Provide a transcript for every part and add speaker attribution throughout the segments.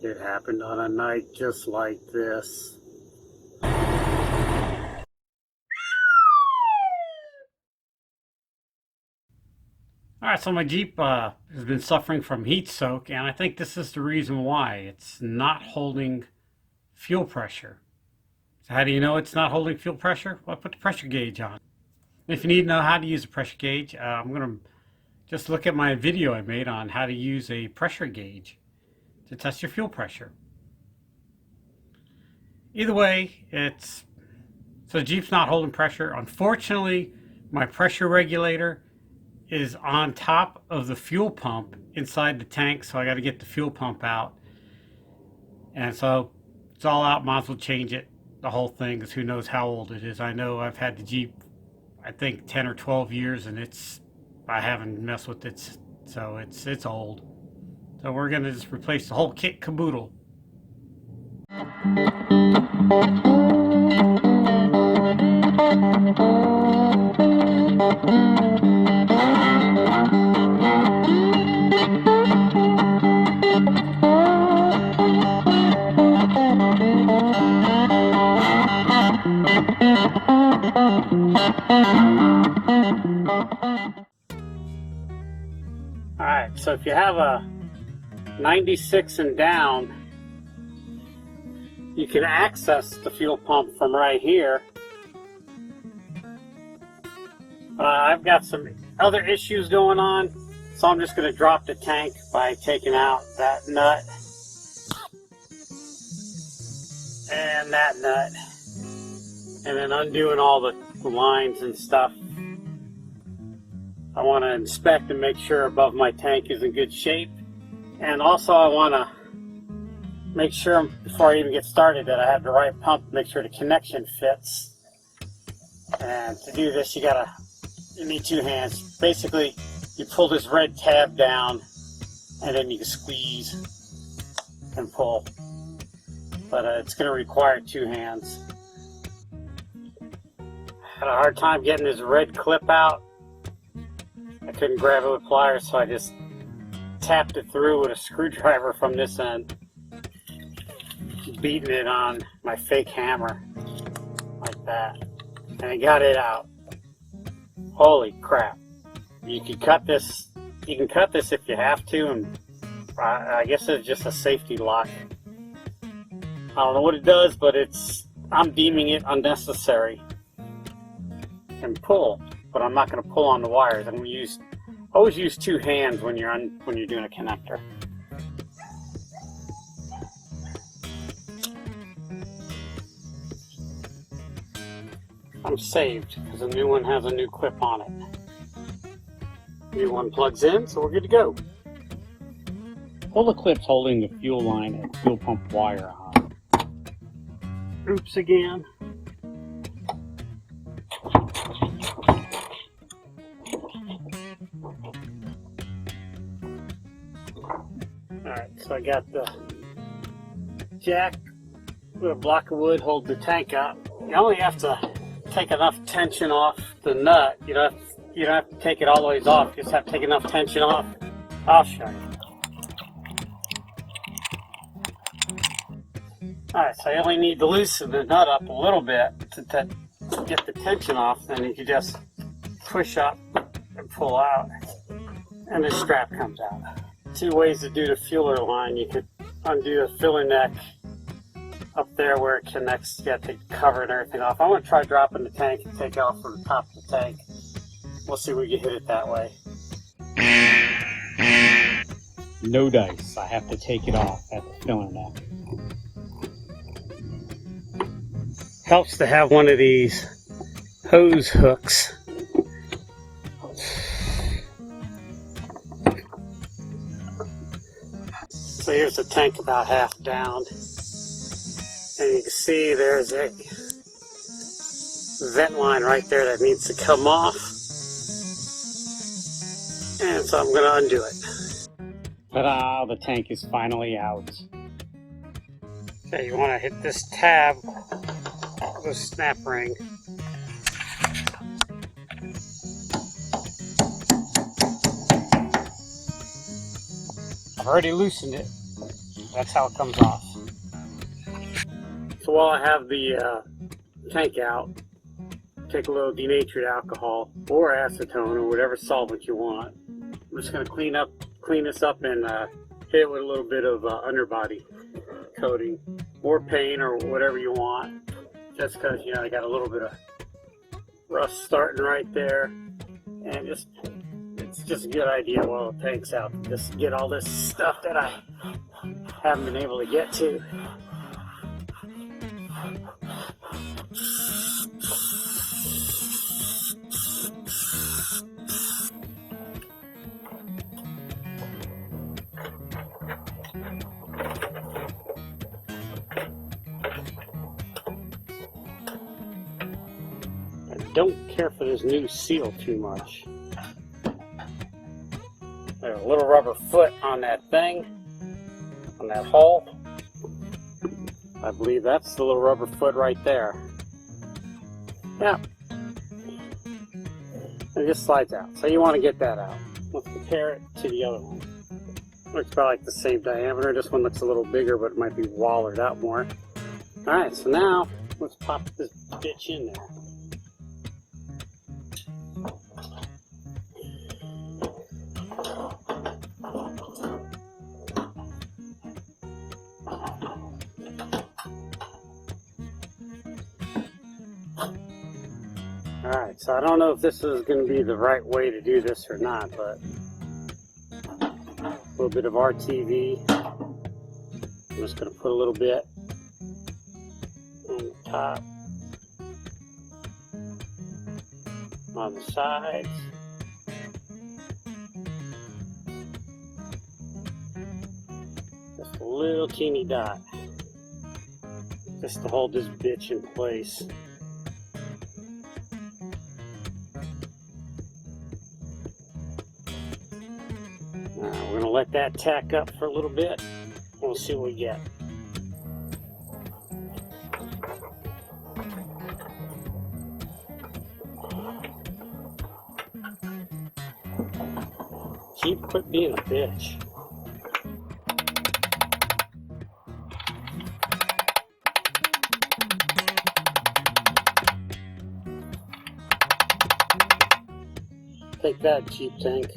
Speaker 1: It happened on a night just like this. Alright, so my Jeep has been suffering from heat soak, and I think this is the reason why. It's not holding fuel pressure. So how do you know it's not holding fuel pressure? Well, I put the pressure gauge on. If you need to know how to use a pressure gauge, I'm going to just look at my video I made on how to use a pressure gauge to test your fuel pressure. Either way, so the Jeep's not holding pressure. Unfortunately, my pressure regulator is on top of the fuel pump inside the tank, so I got to get the fuel pump out. And so it's all out, might as well change it, the whole thing, because who knows how old it is. I know I've had the Jeep, I think 10 or 12 years, and I haven't messed with it, so it's old. So we're gonna just replace the whole kit caboodle. Alright, so if you have a 96 and down, you can access the fuel pump from right here. I've got some other issues going on, so I'm just going to drop the tank by taking out that nut and that nut, and then undoing all the lines and stuff. I want to inspect and make sure above my tank is in good shape, and also I want to make sure before I even get started that I have the right pump, make sure the connection fits. And to do this, you need two hands. Basically, you pull this red tab down and then you can squeeze and pull, but it's going to require two hands. I had a hard time getting this red clip out. I couldn't grab it with pliers, so I just tapped it through with a screwdriver from this end, beating it on my fake hammer like that, and I got it out. Holy crap. You can cut this if you have to, and I guess it's just a safety lock. I don't know what it does, but I'm deeming it unnecessary. And pull, but I'm not going to pull on the wires. I'm going to always use two hands when you're doing a connector. I'm saved because the new one has a new clip on it. New one plugs in, so we're good to go. Pull the clips holding the fuel line and fuel pump wire on. Oops again. Alright, so I got the jack with a block of wood hold the tank up. You only have to take enough tension off the nut. You don't have to take it all the way off. You just have to take enough tension off. I'll show you. Alright, so you only need to loosen the nut up a little bit to get the tension off. Then you can just push up and pull out, and the strap comes out. Two ways to do the fueler line. You could undo the filler neck up there where it connects. You got to take the cover and everything off. I'm going to try dropping the tank and take it off from the top of the tank. We'll see if we can hit it that way. No dice. I have to take it off at the filler neck. Helps to have one of these hose hooks. So here's the tank about half down, and you can see there's a vent line right there that needs to come off, and so I'm going to undo it. Ta-da! The tank is finally out. Okay, you want to hit this tab with a snap ring. I've already loosened it, That's how it comes off. So while I have the tank out, take a little denatured alcohol or acetone or whatever solvent you want. I'm just going to clean this up and hit it with a little bit of underbody coating or paint or whatever you want. Just because, you know, I got a little bit of rust starting right there, and it's just a good idea while the tank's out to just get all this stuff that I haven't been able to get to. Don't care for this new seal too much. There's a little rubber foot on that thing, on that hole. I believe that's the little rubber foot right there. Yeah. It just slides out. So you want to get that out. Let's compare it to the other one. Looks about like the same diameter. This one looks a little bigger, but it might be wallered out more. Alright, so now let's pop this bitch in there. Alright, so I don't know if this is going to be the right way to do this or not, but a little bit of RTV. I'm just going to put a little bit on the top, on the sides. Just a little teeny dot, just to hold this bitch in place. We're going to let that tack up for a little bit, and we'll see what we get. Keep quit being a bitch. Take that, cheap tank.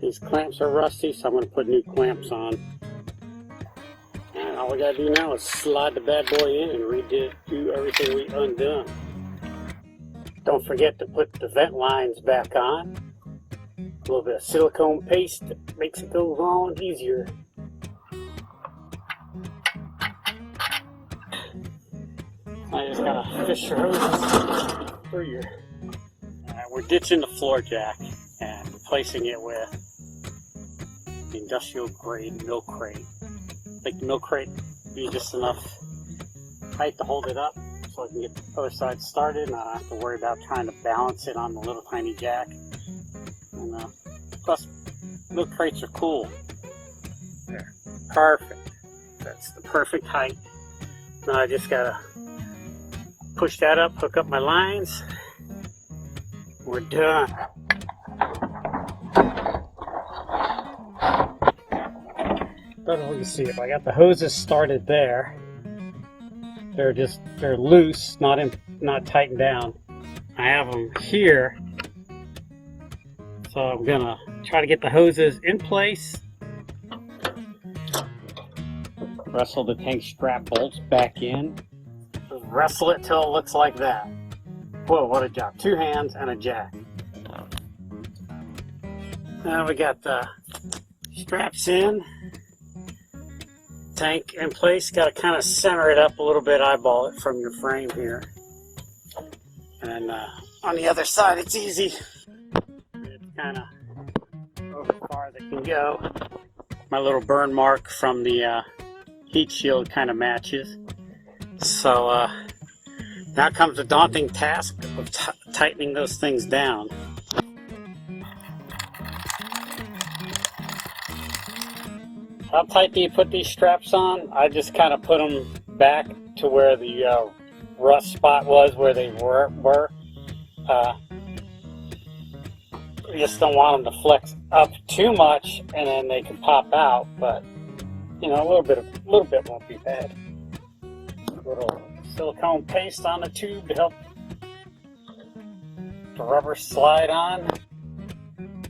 Speaker 1: These clamps are rusty, so I'm going to put new clamps on. And all we got to do now is slide the bad boy in and redo everything we undone. Don't forget to put the vent lines back on. A little bit of silicone paste that makes it go on easier. I just got to fish your hoses through your... We're ditching the floor jack and replacing it with the industrial grade milk crate. I think the milk crate would be just enough height to hold it up so I can get the other side started and I don't have to worry about trying to balance it on the little tiny jack. And plus, milk crates are cool. They're perfect. That's the perfect height. Now I just gotta push that up, hook up my lines. We're done. Don't know if you can see it, but I got the hoses started there. They're loose, not tightened down. I have them here, so I'm gonna try to get the hoses in place. Wrestle the tank strap bolts back in. Just wrestle it till it looks like that. Whoa, what a job. 2 hands and a jack. Now we got the straps in. Tank in place. Got to kind of center it up a little bit, eyeball it from your frame here. And on the other side, it's easy. It's kind of over as far as it can go. My little burn mark from the heat shield kind of matches. So now comes the daunting task of tightening those things down. How tight do you put these straps on? I just kind of put them back to where the rust spot was, where they were. You just don't want them to flex up too much and then they can pop out, but you know, a little bit won't be bad. A little silicone paste on the tube to help the rubber slide on.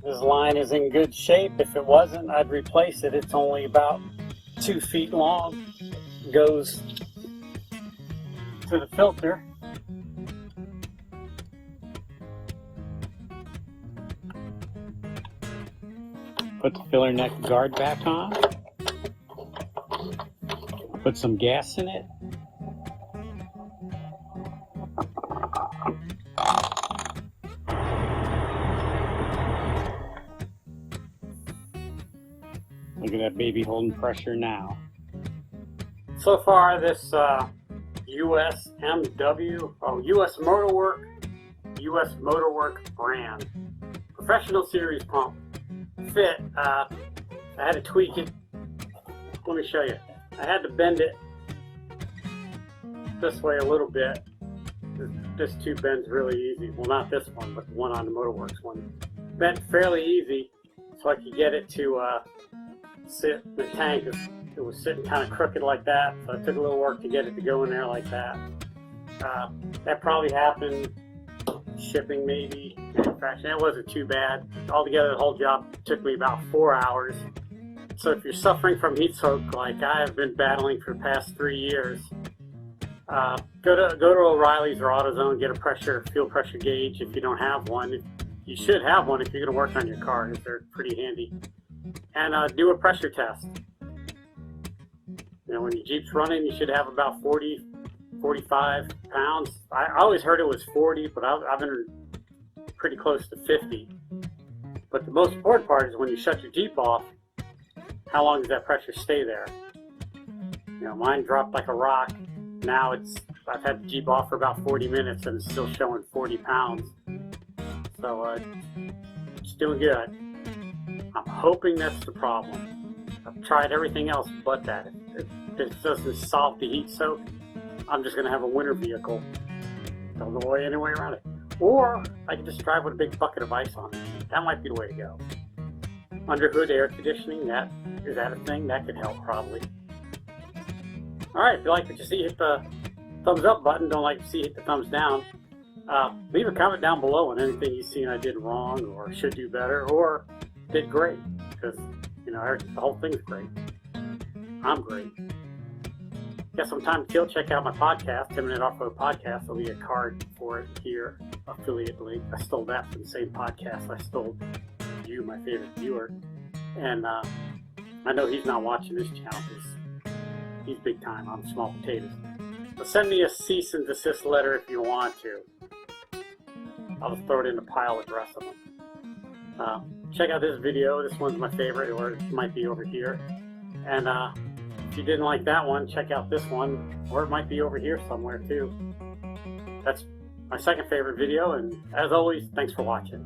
Speaker 1: This line is in good shape. If it wasn't, I'd replace it. It's only about 2 feet long. Goes to the filter. Put the filler neck guard back on. Put some gas in it. Look at that baby holding pressure now. So far, this US Motorwork brand professional series pump fit. I had to tweak it. Let me show you. I had to bend it this way a little bit. This tube bends really easy. Well, not this one, but the one on the Motorworks one. Bent fairly easy, so I could get it to sit in the tank. It was sitting kind of crooked like that, so it took a little work to get it to go in there like that. That probably happened shipping, maybe manufacturing. It wasn't too bad. Altogether, the whole job took me about 4 hours. So if you're suffering from heat stroke like I have been battling for the past 3 years, go to O'Reilly's or AutoZone, get a fuel pressure gauge if you don't have one. You should have one if you're going to work on your car. They're pretty handy. And do a pressure test. You know, when your Jeep's running, you should have about 40, 45 pounds. I always heard it was 40, but I've been pretty close to 50. But the most important part is when you shut your Jeep off, how long does that pressure stay there? You know, mine dropped like a rock. Now I've had the Jeep off for about 40 minutes and it's still showing 40 pounds. So it's doing good. I'm hoping that's the problem. I've tried everything else but that. If it doesn't solve the heat soak, I'm just going to have a winter vehicle. Don't go any way around it. Or I can just drive with a big bucket of ice on it. That might be the way to go. Underhood air conditioning, is that a thing? That could help probably. Alright, if you like what you see, hit the thumbs up button. Don't like what you see, hit the thumbs down. Leave a comment down below on anything you've seen I did wrong or should do better or did great. Because, you know, the whole thing's great. I'm great. Got some time to kill. Check out my podcast, 10 Minute Off-Road Podcast. There'll be a card for it here, affiliate link. I stole that from the same podcast. I stole you, my favorite viewer. And I know he's not watching this channel because he's big time on small potatoes. But send me a cease and desist letter if you want to. I'll just throw it in the pile with the rest of them. Check out this video. This one's my favorite, or it might be over here. And if you didn't like that one, check out this one, or it might be over here somewhere too. That's my second favorite video, and as always, thanks for watching.